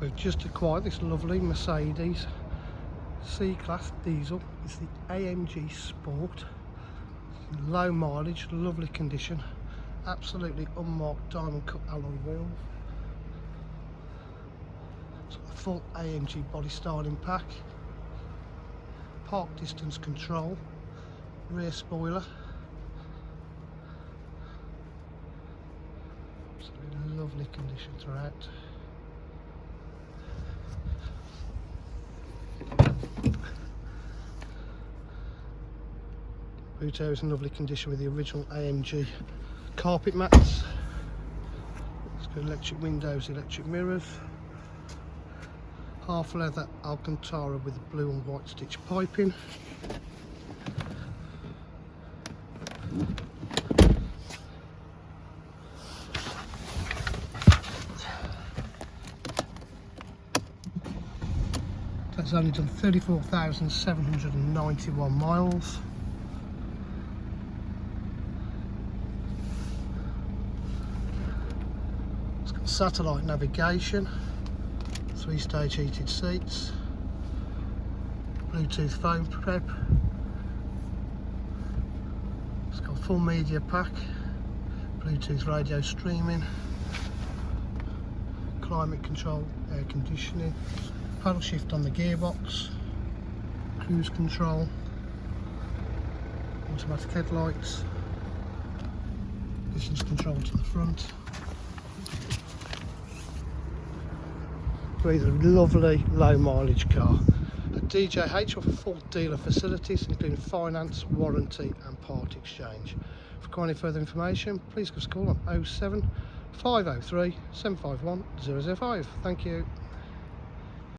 We've just acquired this lovely Mercedes C-Class diesel. It's the AMG Sport. Low mileage, lovely condition, absolutely unmarked diamond cut alloy wheels. It's got the full AMG body styling pack, park distance control, rear spoiler. Absolutely lovely condition throughout. Boot area is in lovely condition with the original AMG carpet mats. It's got electric windows, electric mirrors, half leather Alcantara with the blue and white stitch piping. That's only done 34,791 miles. It's got satellite navigation, 3-stage heated seats, Bluetooth phone prep. It's got full media pack, Bluetooth radio streaming, climate control, air conditioning, paddle shift on the gearbox, cruise control, automatic headlights, distance control to the front. It's a lovely low mileage car. At DJH offer full dealer facilities including finance, warranty and part exchange. For any further information, please give us a call on 07 503 751 005. Thank you.